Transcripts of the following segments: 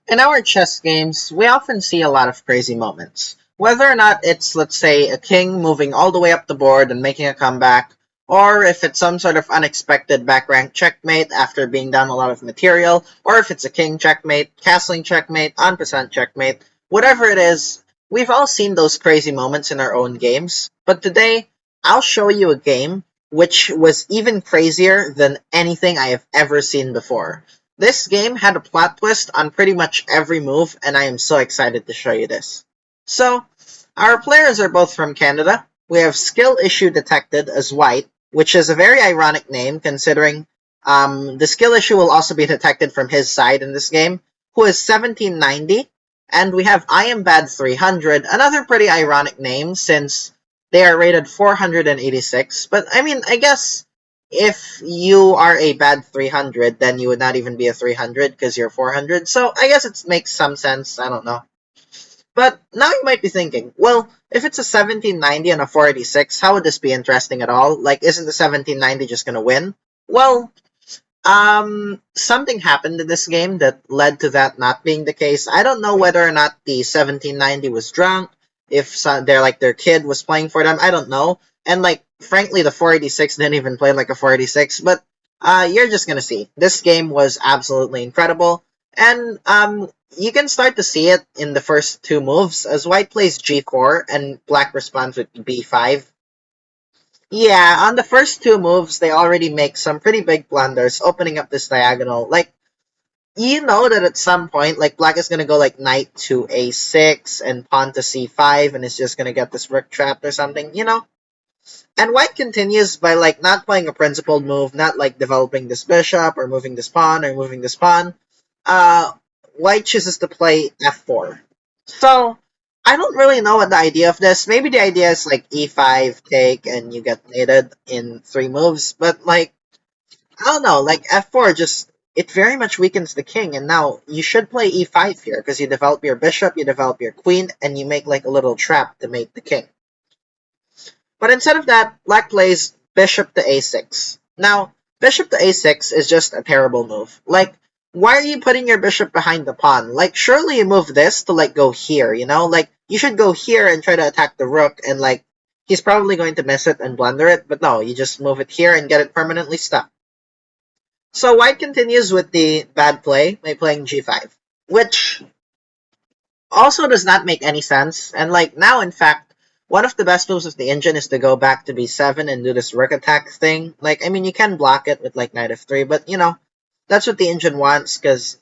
In our chess games, we often see a lot of crazy moments. Whether or not it's, let's say, a king moving all the way up the board and making a comeback, or if it's some sort of unexpected back rank checkmate after being down a lot of material, or if it's a king checkmate, castling checkmate, on percent checkmate, whatever it is, we've all seen those crazy moments in our own games. But today, I'll show you a game which was even crazier than anything I have ever seen before. This game had a plot twist on pretty much every move, and I am so excited to show you this. So, our players are both from Canada. We have skill issue detected as white, which is a very ironic name considering the skill issue will also be detected from his side in this game, who is 1790. And we have I am bad 300, another pretty ironic name since they are rated 486. But I mean, I guess if you are a bad 300, then you would not even be a 300 because you're 400. So I guess it makes some sense. I don't know. But now you might be thinking, well, if it's a 1790 and a 486, how would this be interesting at all? Like, isn't the 1790 just going to win? Well, something happened in this game that led to that not being the case. I don't know whether or not the 1790 was drunk, if their kid was playing for them. I don't know. And like, frankly, the 486 didn't even play like a 486. But you're just gonna see. This game was absolutely incredible, and you can start to see it in the first two moves as White plays G4 and Black responds with B5. Yeah, on the first two moves, they already make some pretty big blunders, opening up this diagonal. Like, you know that at some point, like, black is gonna go, like, knight to a6 and pawn to c5, and it's just gonna get this rook trapped or something, you know? And white continues by, like, not playing a principled move, not, like, developing this bishop, or moving this pawn, or moving this pawn. Uh, White chooses to play f4. So, I don't really know what the idea of this. Maybe the idea is like e5 take and you get mated in three moves, but like I don't know, like f4 just it very much weakens the king, and now you should play e5 here because you develop your bishop, you develop your queen, and you make like a little trap to mate the king. But instead of that, black plays bishop to a6. Now, bishop to a6 is just a terrible move. Like, why are you putting your bishop behind the pawn? Like, surely you move this to, like, go here, you know? Like, you should go here and try to attack the rook, and, like, he's probably going to miss it and blunder it, but no, you just move it here and get it permanently stuck. So white continues with the bad play by playing g5, which also does not make any sense. And like now, in fact, one of the best moves of the engine is to go back to b7 and do this rook attack thing. Like, I mean, you can block it with like knight f3, but you know, that's what the engine wants because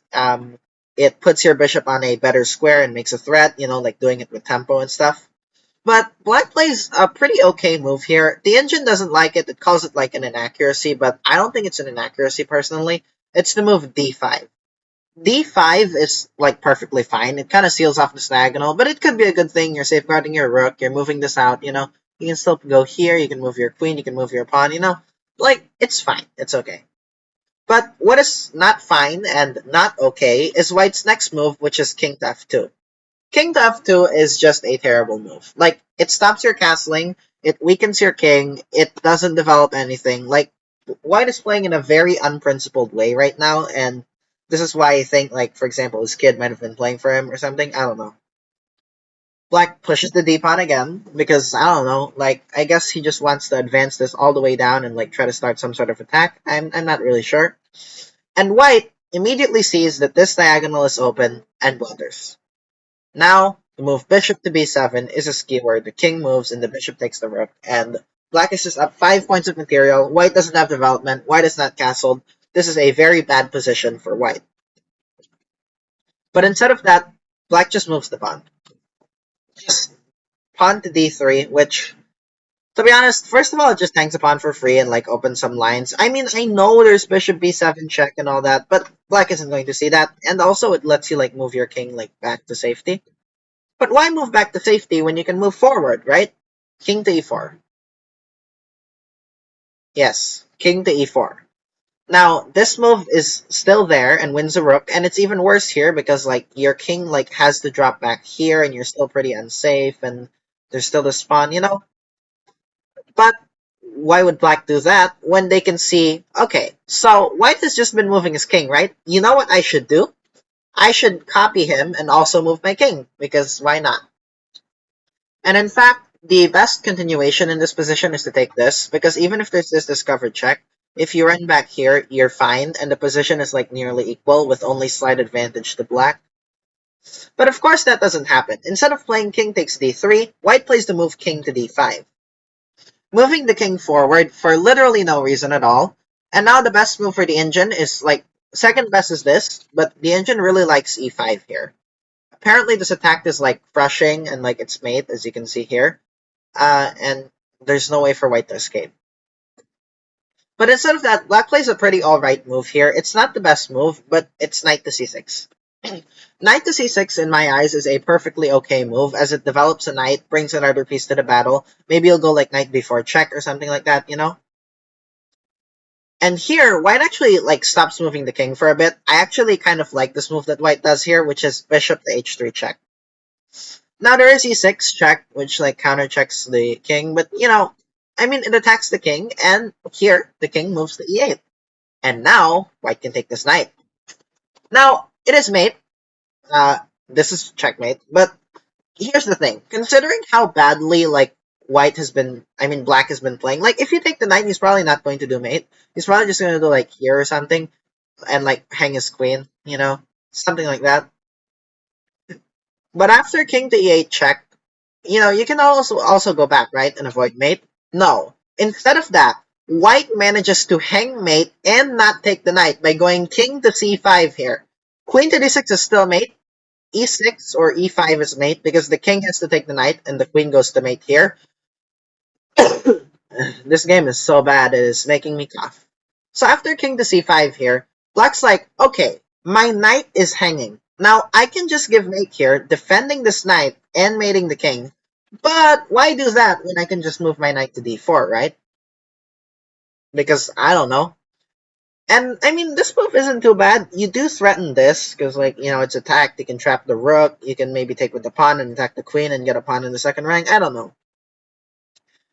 it puts your bishop on a better square and makes a threat. You know, like doing it with tempo and stuff. But black plays a pretty okay move here. The engine doesn't like it. It calls it like an inaccuracy, but I don't think it's an inaccuracy personally. It's the move d5. D5 is like perfectly fine. It kind of seals off this diagonal, but it could be a good thing. You're safeguarding your rook. You're moving this out. You know, you can still go here. You can move your queen. You can move your pawn. You know, like it's fine. It's okay. But what is not fine and not okay is White's next move, which is king to f2. King to f2 is just a terrible move. Like it stops your castling. It weakens your king. It doesn't develop anything. Like White is playing in a very unprincipled way right now, and this is why I think, like, for example, his kid might have been playing for him or something. I don't know. Black pushes the d-pawn again because, I don't know, like, I guess he just wants to advance this all the way down and, like, try to start some sort of attack. I'm not really sure. And White immediately sees that this diagonal is open and blunders. Now, the move bishop to b7 is a skewer. The king moves and the bishop takes the rook. And black is just up 5 points of material. White doesn't have development. White is not castled. This is a very bad position for white. But instead of that, black just moves the pawn. Just pawn to d3, which, to be honest, first of all, it just hangs the pawn for free and like opens some lines. I mean, I know there's bishop b7 check and all that, but black isn't going to see that. And also, it lets you like move your king like back to safety. But why move back to safety when you can move forward, right? King to e4. Yes, king to e4. Now, this move is still there and wins a rook, and it's even worse here because like your king like has to drop back here and you're still pretty unsafe and there's still the spawn, you know? But why would black do that when they can see, okay, so white has just been moving his king, right? You know what I should do? I should copy him and also move my king, because why not? And in fact, the best continuation in this position is to take this, because even if there's this discovered check, if you run back here, you're fine, and the position is like nearly equal with only slight advantage to black. But of course that doesn't happen. Instead of playing king takes d3, white plays the move king to d5. Moving the king forward for literally no reason at all. And now the best move for the engine is like, second best is this, but the engine really likes e5 here. Apparently this attack is like crushing and like its mate, as you can see here. And there's no way for white to escape. But instead of that, black plays a pretty alright move here. It's not the best move, but it's knight to c6. Knight to c6, in my eyes, is a perfectly okay move, as it develops a knight, brings another piece to the battle. Maybe you'll go like knight before check or something like that, you know? And here, white actually like stops moving the king for a bit. I actually kind of like this move that white does here, which is bishop to h3 check. Now there is e6 check, which like counter checks the king, but you know, I mean, it attacks the king, and here the king moves to e8. And now white can take this knight. Now it is mate. This is checkmate, but here's the thing. Considering how badly like white has been, I mean black has been playing, like if you take the knight, he's probably not going to do mate. He's probably just going to do like here or something, and like hang his queen, you know, something like that. But after king to e8 check, you know, you can also go back, right, and avoid mate. No, instead of that, white manages to hang mate and not take the knight by going king to c5 here. Queen to d6 is still mate. E6 or e5 is mate because the king has to take the knight and the queen goes to mate here. This game is so bad, it is making me cough. So after king to c5 here, black's like, okay, my knight is hanging. Now I can just give mate here, defending this knight and mating the king. But why do that when I can just move my knight to d4, right? Because I don't know. And I mean, this move isn't too bad. You do threaten this because, like, you know, it's attacked. You can trap the rook. You can maybe take with the pawn and attack the queen and get a pawn in the second rank. I don't know.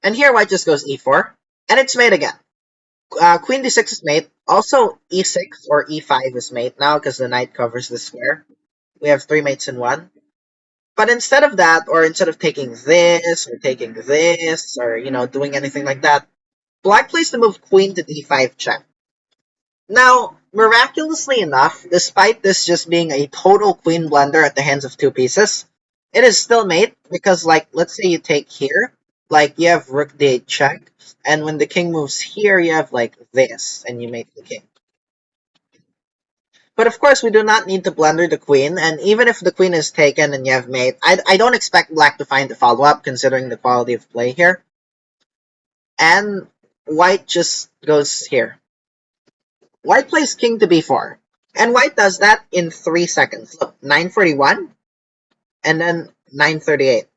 And here, white just goes e4, and it's mate again. Queen d6 is mate. Also, e6 or e5 is mate now because the knight covers the square. We have three mates in one. But instead of that, or instead of taking this, or taking this, or, you know, doing anything like that, black plays the move queen to d5 check. Now, miraculously enough, despite this just being a total queen blunder at the hands of two pieces, it is still mate because, like, let's say you take here, like, you have rook d8 check, and when the king moves here, you have, like, this, and you mate the king. But of course, we do not need to blunder the queen, and even if the queen is taken and you have mate, I don't expect black to find the follow-up, considering the quality of play here. And white just goes here. White plays king to b4. And white does that in 3 seconds. Look, 9:41 and then 9:38.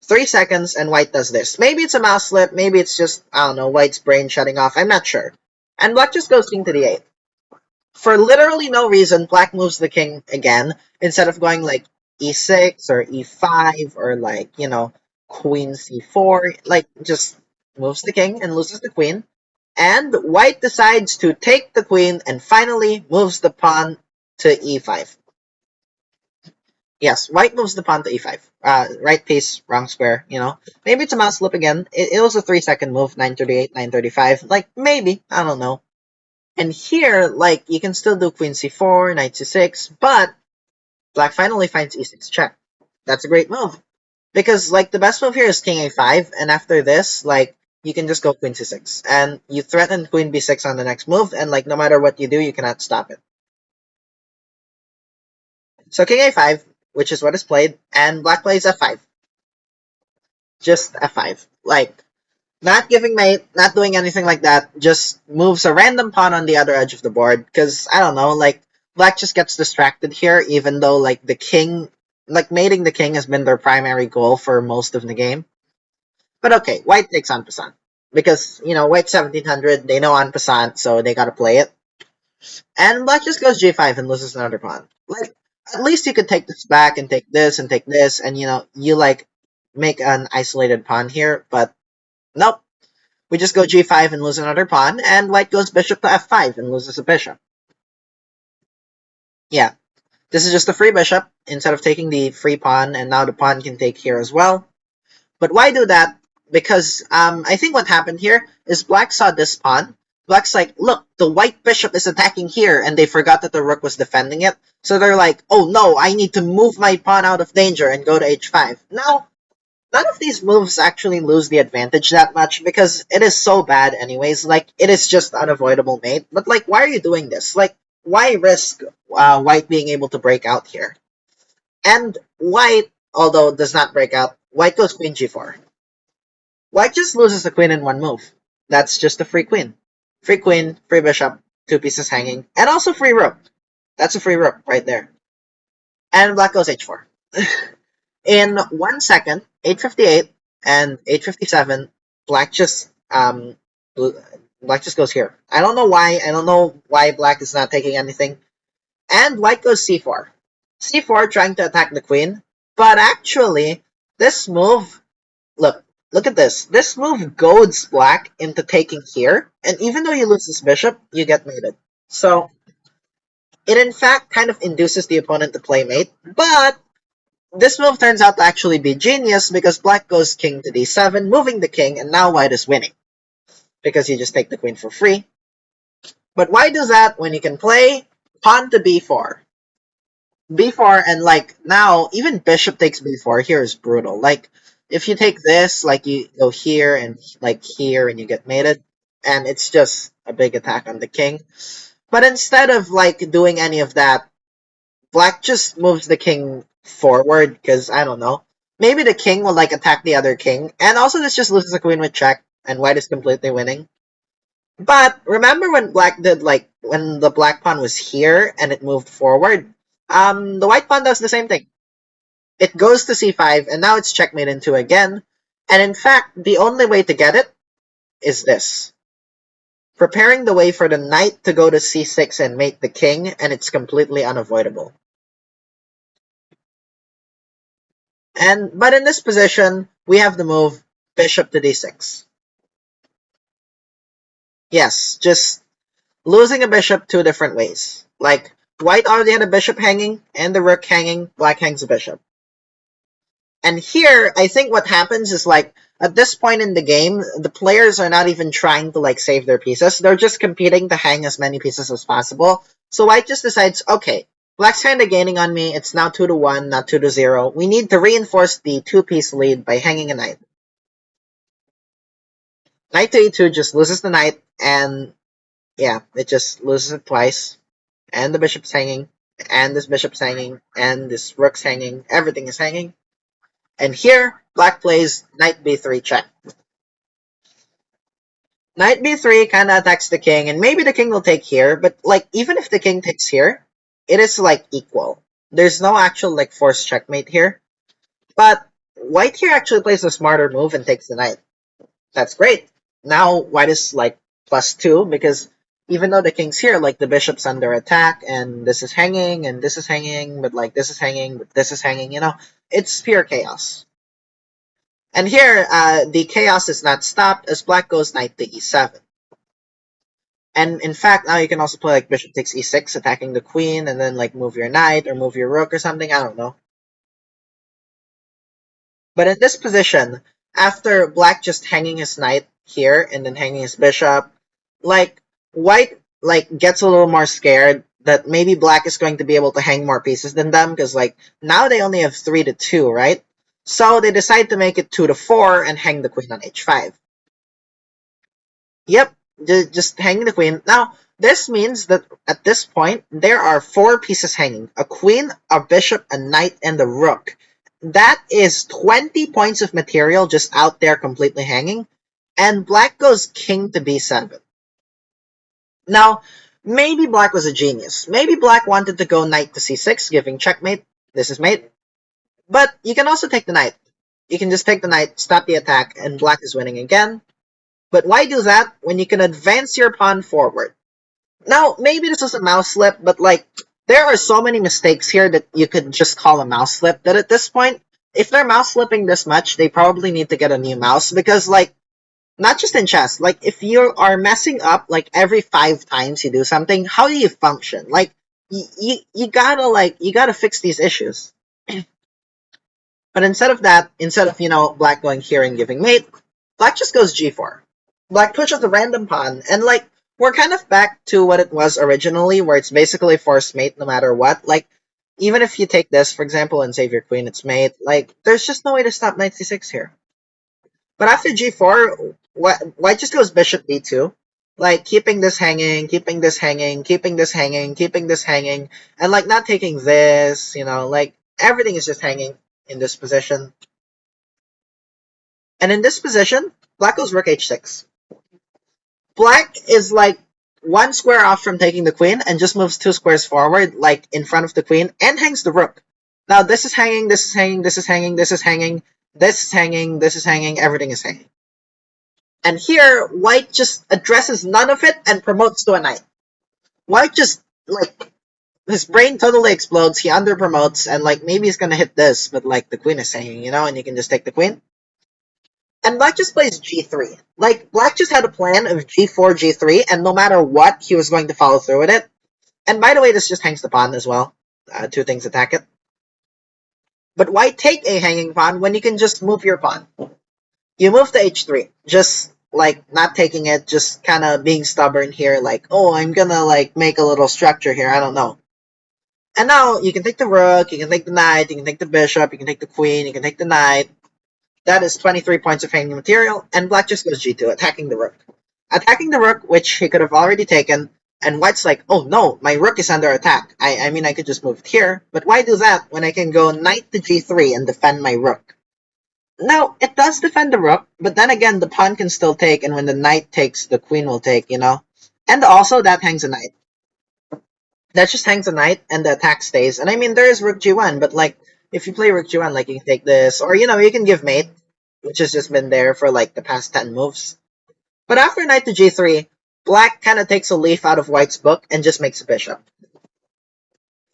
3 seconds and white does this. Maybe it's a mouse slip. Maybe it's just, I don't know, white's brain shutting off. I'm not sure. And black just goes king to d8. For literally no reason, black moves the king again instead of going like e6 or e5 or like, you know, queen c4. Like, just moves the king and loses the queen. And white decides to take the queen and finally moves the pawn to e5. Yes, white moves the pawn to e5. Right piece, wrong square, you know. Maybe it's a mouse slip again. It was a 3-second move, 9:38, 9:35. Like, maybe, I don't know. And here, like, you can still do queen c4, knight c6, but black finally finds e6 check. That's a great move. Because, like, the best move here is king a5, and after this, like, you can just go queen c6. And you threaten queen b6 on the next move, and, like, no matter what you do, you cannot stop it. So king a5, which is what is played, and black plays f5. Just f5. Like, not giving mate, not doing anything like that, just moves a random pawn on the other edge of the board, because, I don't know, like, black just gets distracted here, even though, like, the king, like, mating the king has been their primary goal for most of the game. But okay, white takes en passant. Because, you know, white 1700, they know en passant, so they gotta play it. And black just goes g5 and loses another pawn. Like, at least you could take this back and take this and take this, and, you know, you, like, make an isolated pawn here, but nope. We just go g5 and lose another pawn, and white goes bishop to f5 and loses a bishop. Yeah. This is just a free bishop instead of taking the free pawn, and now the pawn can take here as well. But why do that? Because I think what happened here is black saw this pawn. Black's like, look, the white bishop is attacking here, and they forgot that the rook was defending it. So they're like, oh no, I need to move my pawn out of danger and go to h5. Now, none of these moves actually lose the advantage that much because it is so bad anyways. Like, it is just unavoidable mate. But like, why are you doing this? Like, why risk white being able to break out here? And white, although does not break out, white goes queen g4. White just loses the queen in one move. That's just a free queen. Free queen, free bishop, two pieces hanging, and also free rook. That's a free rook right there. And black goes h4. In 1 second, 8:58 and 8:57, black just black just goes here. I don't know why. I don't know why black is not taking anything. And white goes c4. c4 trying to attack the queen, but actually this move, look at this. This move goads black into taking here, and even though you lose this bishop, you get mated. So it in fact kind of induces the opponent to play mate, but this move turns out to actually be genius because black goes king to d7, moving the king, and now white is winning because you just take the queen for free. But why do that when you can play pawn to b4? b4 and like now even bishop takes b4 here is brutal. Like if you take this, like you go here and like here and you get mated, and it's just a big attack on the king. But instead of like doing any of that, black just moves the king forward because I don't know. Maybe the king will like attack the other king, and also this just loses a queen with check, and white is completely winning. But remember when black did like when the black pawn was here and it moved forward? The white pawn does the same thing. It goes to c5 and now it's checkmate in 2 again. And in fact, the only way to get it is this. Preparing the way for the knight to go to c6 and mate the king, and it's completely unavoidable. But in this position, we have the move bishop to d6. Yes, just losing a bishop two different ways. Like, white already had a bishop hanging, and the rook hanging, black hangs a bishop. And here, I think what happens is like, at this point in the game, the players are not even trying to like save their pieces. They're just competing to hang as many pieces as possible. So white just decides, okay, black's kind of gaining on me. It's now 2-1, not 2-0. We need to reinforce the two-piece lead by hanging a knight. Knight to e2 just loses the knight, and yeah, it just loses it twice. And the bishop's hanging, and this bishop's hanging, and this rook's hanging. Everything is hanging. And here, black plays knight b3 check. Knight b3 kind of attacks the king, and maybe the king will take here, but like even if the king takes here, it is like equal. There's no actual like forced checkmate here. But white here actually plays a smarter move and takes the knight. That's great. Now white is like +2 because even though the king's here, like the bishop's under attack, and this is hanging, and this is hanging, but like this is hanging, but this is hanging, you know, it's pure chaos. And here, the chaos is not stopped as black goes knight to e7. And in fact, now you can also play like bishop takes e6, attacking the queen, and then like move your knight or move your rook or something, I don't know. But in this position, after black just hanging his knight here and then hanging his bishop, like white like gets a little more scared that maybe black is going to be able to hang more pieces than them because like now they only have 3-2, right? So they decide to make it 2-4 and hang the queen on h5. Yep, just hanging the queen. Now, this means that at this point, there are 4 pieces hanging. A queen, a bishop, a knight, and a rook. That is 20 points of material just out there completely hanging. And black goes king to b7. Now, maybe black was a genius. Maybe black wanted to go knight to c6, giving checkmate. This is mate. But you can also take the knight. You can just take the knight, stop the attack, and black is winning again. But why do that when you can advance your pawn forward? Now, maybe this was a mouse slip, but like, there are so many mistakes here that you could just call a mouse slip that at this point, if they're mouse slipping this much, they probably need to get a new mouse because like, not just in chess, like if you are messing up like every 5 times you do something, how do you function? Like, you gotta you gotta fix these issues. But instead of that, instead of black going here and giving mate, black just goes g4. Black pushes a random pawn, and we're kind of back to what it was originally, where it's basically forced mate no matter what. Even if you take this, for example, and save your queen, it's mate. There's just no way to stop knight c6 here. But after g4, white just goes bishop b2. Keeping this hanging, keeping this hanging, keeping this hanging, keeping this hanging, and not taking this, everything is just hanging in this position. And in this position, black goes rook h6. Black is one square off from taking the queen and just moves 2 squares forward, in front of the queen, and hangs the rook. Now this is hanging, this is hanging, this is hanging, this is hanging, this is hanging, this is hanging, everything is hanging. And here, white just addresses none of it and promotes to a knight. White just, his brain totally explodes, he under promotes, and maybe he's gonna hit this, but the queen is hanging, and you can just take the queen. And black just plays g3. Black just had a plan of g4, g3, and no matter what, he was going to follow through with it. And by the way, this just hangs the pawn as well. 2 things attack it. But why take a hanging pawn when you can just move your pawn? You move to h3. Just, not taking it, just kind of being stubborn here, oh, I'm gonna, make a little structure here, I don't know. And now, you can take the rook, you can take the knight, you can take the bishop, you can take the queen, you can take the knight. That is 23 points of hanging material, and black just goes g2, attacking the rook. Attacking the rook, which he could have already taken, and white's oh no, my rook is under attack. I mean, I could just move it here, but why do that when I can go knight to g3 and defend my rook? Now, it does defend the rook, but then again, the pawn can still take, and when the knight takes, the queen will take, And also, that hangs a knight. That just hangs a knight, and the attack stays. And I mean, there is rook g1, but if you play rook g1, you can take this, or you can give mate, which has just been there for the past 10 moves. But after knight to g3, black kind of takes a leaf out of white's book and just makes a bishop.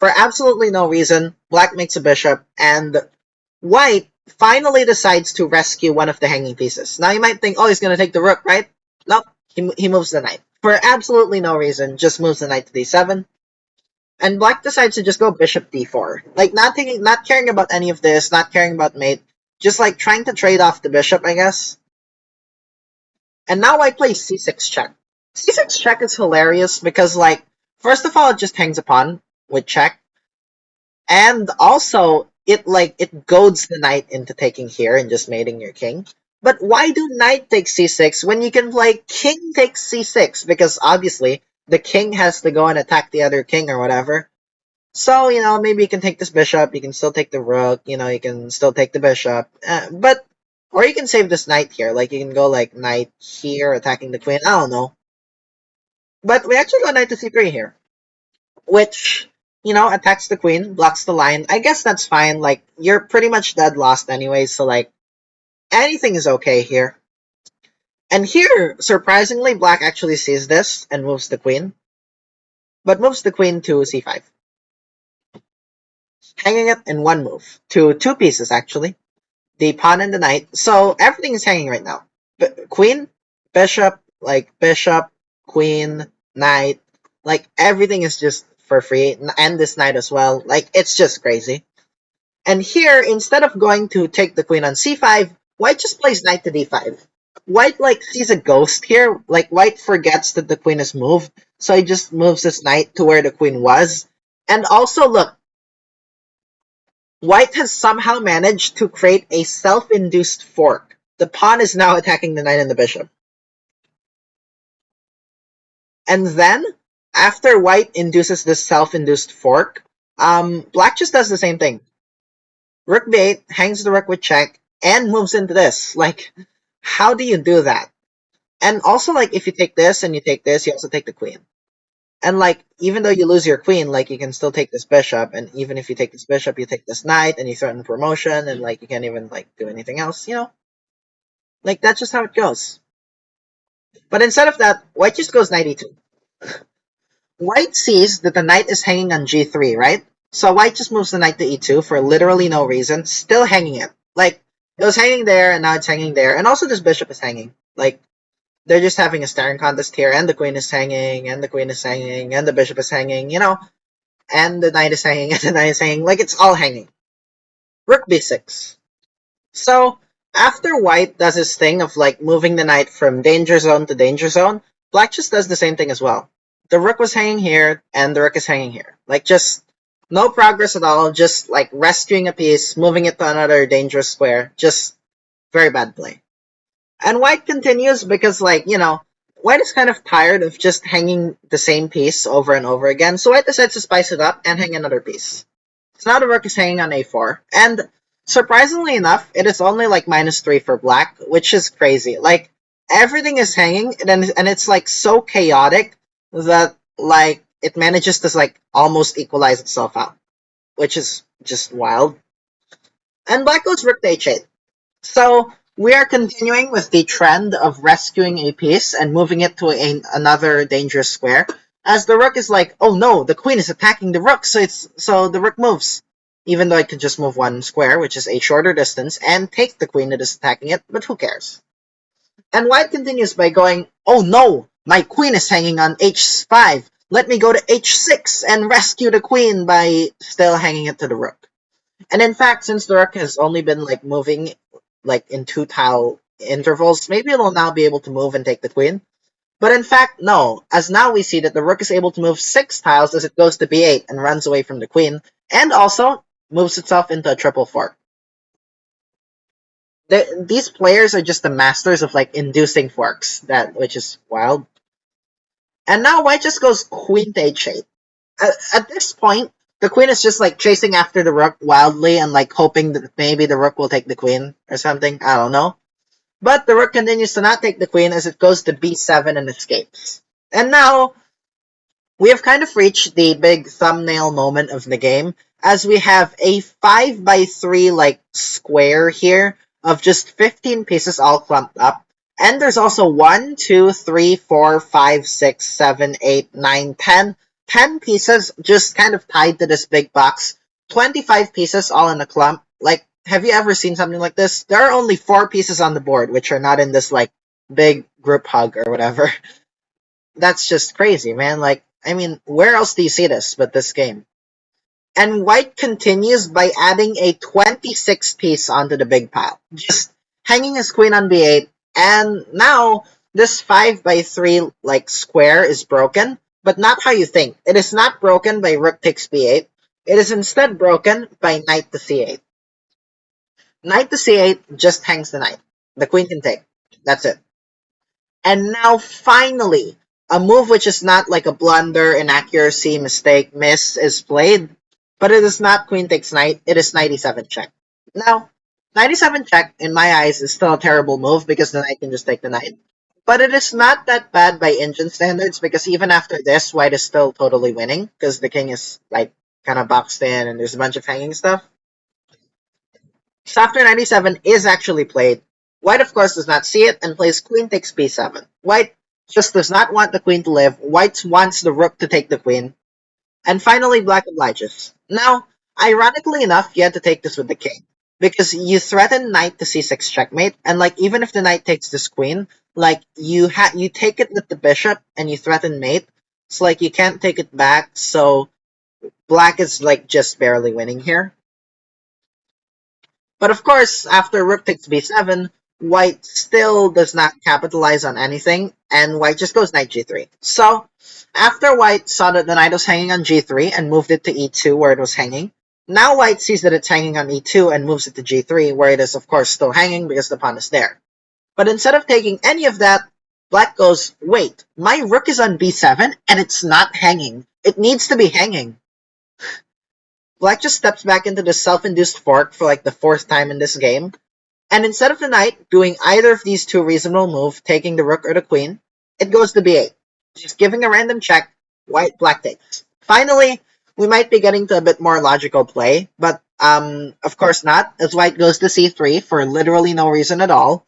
For absolutely no reason, black makes a bishop, and white finally decides to rescue one of the hanging pieces. Now you might think, oh, he's going to take the rook, right? Nope, he moves the knight. For absolutely no reason, just moves the knight to d7. And black decides to just go bishop d4. Not caring about any of this, not caring about mate, just trying to trade off the bishop, I guess. And now white plays c6 check. C6 check is hilarious because, first of all, it just hangs a pawn with check. And also, it goads the knight into taking here and just mating your king. But why do knight take c6 when you can play king takes c6? Because obviously, the king has to go and attack the other king or whatever. So, maybe you can take this bishop, you can still take the rook, you can still take the bishop. Or you can save this knight here. You can go knight here, attacking the queen. I don't know. But we actually go knight to c3 here. Which, attacks the queen, blocks the line. I guess that's fine. You're pretty much dead lost anyway, so anything is okay here. And here, surprisingly, black actually sees this and moves the queen. But moves the queen to c5. Hanging it in one move. To 2 pieces, actually. The pawn and the knight. So everything is hanging right now. Queen, bishop, bishop, queen, knight. Everything is just for free. And this knight as well. It's just crazy. And here, instead of going to take the queen on c5, white just plays knight to d5. White, sees a ghost here. White forgets that the queen is moved. So he just moves his knight to where the queen was. And also, look. White has somehow managed to create a self-induced fork. The pawn is now attacking the knight and the bishop. And then, after white induces this self-induced fork, black just does the same thing. Rook b8, hangs the rook with check, and moves into this. How do you do that? And also, if you take this and you take this, you also take the queen. And even though you lose your queen, you can still take this bishop, and even if you take this bishop, you take this knight, and you threaten promotion, and you can't even do anything else, that's just how it goes. But instead of that, white just goes knight e2. White sees that the knight is hanging on g3, right? So white just moves the knight to e2 for literally no reason, still hanging it. It was hanging there, and now it's hanging there, and also this bishop is hanging. They're just having a staring contest here, and the queen is hanging, and the queen is hanging, and the bishop is hanging, and the knight is hanging, and the knight is hanging. Like, it's all hanging. Rook b6. So, after white does his thing of, like, moving the knight from danger zone to danger zone, black just does the same thing as well. The rook was hanging here, and the rook is hanging here. Like, just no progress at all, just, like, rescuing a piece, moving it to another dangerous square. Just very bad play. And white continues because, like, white is kind of tired of just hanging the same piece over and over again, so white decides to spice it up and hang another piece. So now the rook is hanging on a4, and surprisingly enough, it is only like -3 for black, which is crazy. Like, everything is hanging, and it's like so chaotic that, like, it manages to, like, almost equalize itself out, which is just wild. And black goes rook to h8. So we are continuing with the trend of rescuing a piece and moving it to another dangerous square. As the rook is like, oh no, the queen is attacking the rook, so the rook moves. Even though I could just move one square, which is a shorter distance, and take the queen that is attacking it, but who cares? And white continues by going, oh no, my queen is hanging on h5. Let me go to h6 and rescue the queen by still hanging it to the rook. And in fact, since the rook has only been, like, moving, like, in 2-tile intervals, maybe it'll now be able to move and take the queen. But in fact, no, as now we see that the rook is able to move 6 tiles as it goes to b8 and runs away from the queen, and also moves itself into a triple fork. These players are just the masters of, like, inducing forks, which is wild. And now white just goes queen to h8. At this point, the queen is just, like, chasing after the rook wildly and, like, hoping that maybe the rook will take the queen or something. I don't know. But the rook continues to not take the queen as it goes to b7 and escapes. And now, we have kind of reached the big thumbnail moment of the game, as we have a 5x3, like, square here of just 15 pieces all clumped up. And there's also 1, 2, 3, 4, 5, 6, 7, 8, 9, 10. 10 pieces just kind of tied to this big box. 25 pieces all in a clump. Like, have you ever seen something like this? There are only 4 pieces on the board, which are not in this, like, big group hug or whatever. That's just crazy, man. Like, I mean, where else do you see this but this game? And white continues by adding a 26 piece onto the big pile. Just hanging his queen on b8. And now, this 5x3, like, square is broken, but not how you think. It is not broken by rook takes b8. It is instead broken by knight to c8. Knight to c8 just hangs the knight. The queen can take. That's it. And now, finally, a move which is not like a blunder, inaccuracy, mistake, miss is played, but it is not queen takes knight, it is knight e7 check. Now, knight e7 check, in my eyes, is still a terrible move because the knight can just take the knight. But it is not that bad by Indian standards because even after this, white is still totally winning because the king is, like, kind of boxed in and there's a bunch of hanging stuff. So after 97 is actually played, white of course does not see it and plays queen takes b7. White just does not want the queen to live. White wants the rook to take the queen. And finally, black obliges. Now, ironically enough, you had to take this with the king. Because you threaten knight to c6 checkmate, and, like, even if the knight takes this queen, like, you take it with the bishop and you threaten mate. So, like, you can't take it back, so black is, like, just barely winning here. But of course, after rook takes b7, white still does not capitalize on anything, and white just goes knight g3. So, after white saw that the knight was hanging on g3 and moved it to e2 where it was hanging, now white sees that it's hanging on e2 and moves it to g3 where it is of course still hanging because the pawn is there. But instead of taking any of that, black goes, wait, my rook is on b7 and it's not hanging. It needs to be hanging. Black just steps back into the self-induced fork for, like, the 4th time in this game, and instead of the knight doing either of these two reasonable moves, taking the rook or the queen, it goes to b8. Just giving a random check, black takes. Finally, we might be getting to a bit more logical play, but of course not, as white goes to c3 for literally no reason at all.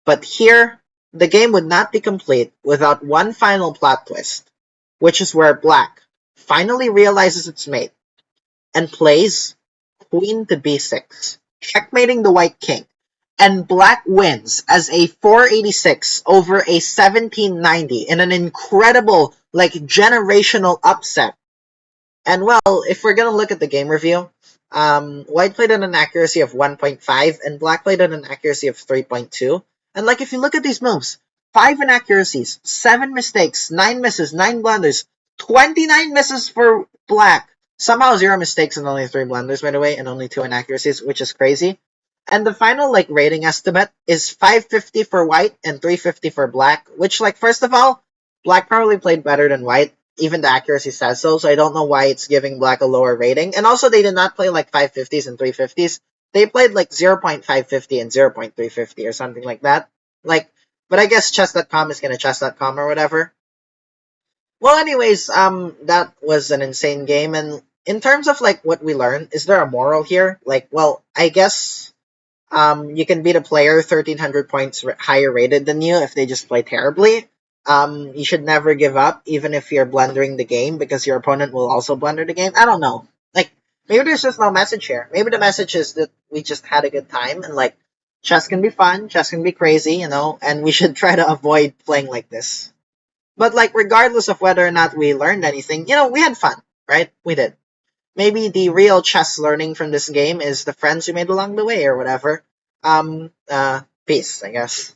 But here, the game would not be complete without one final plot twist, which is where black finally realizes its mate and plays queen to b6, checkmating the white king, and black wins as a 486 over a 1790 in an incredible, like, generational upset. And well, if we're gonna look at the game review, white played at an accuracy of 1.5 and black played at an accuracy of 3.2. And like if you look at these moves, 5 inaccuracies, 7 mistakes, 9 misses, 9 blunders, 29 misses for black. Somehow 0 mistakes and only 3 blunders, by the way, and only 2 inaccuracies, which is crazy. And the final like rating estimate is 550 for white and 350 for black, which like first of all, black probably played better than white. Even the accuracy says so I don't know why it's giving black a lower rating. And also they did not play like 550s and 350s. They played like 0.550 and 0.350 or something like that. Like, but I guess chess.com is gonna chess.com or whatever. Well, anyways, that was an insane game. And in terms of like what we learned, is there a moral here? Like, well, I guess you can beat a player 1,300 points higher rated than you if they just play terribly. You should never give up, even if you're blundering the game, because your opponent will also blunder the game. I don't know. Like, maybe there's just no message here. Maybe the message is that we just had a good time and like chess can be fun, chess can be crazy, and we should try to avoid playing like this. But like, regardless of whether or not we learned anything, we had fun, right? We did. Maybe the real chess learning from this game is the friends we made along the way or whatever. Peace, I guess.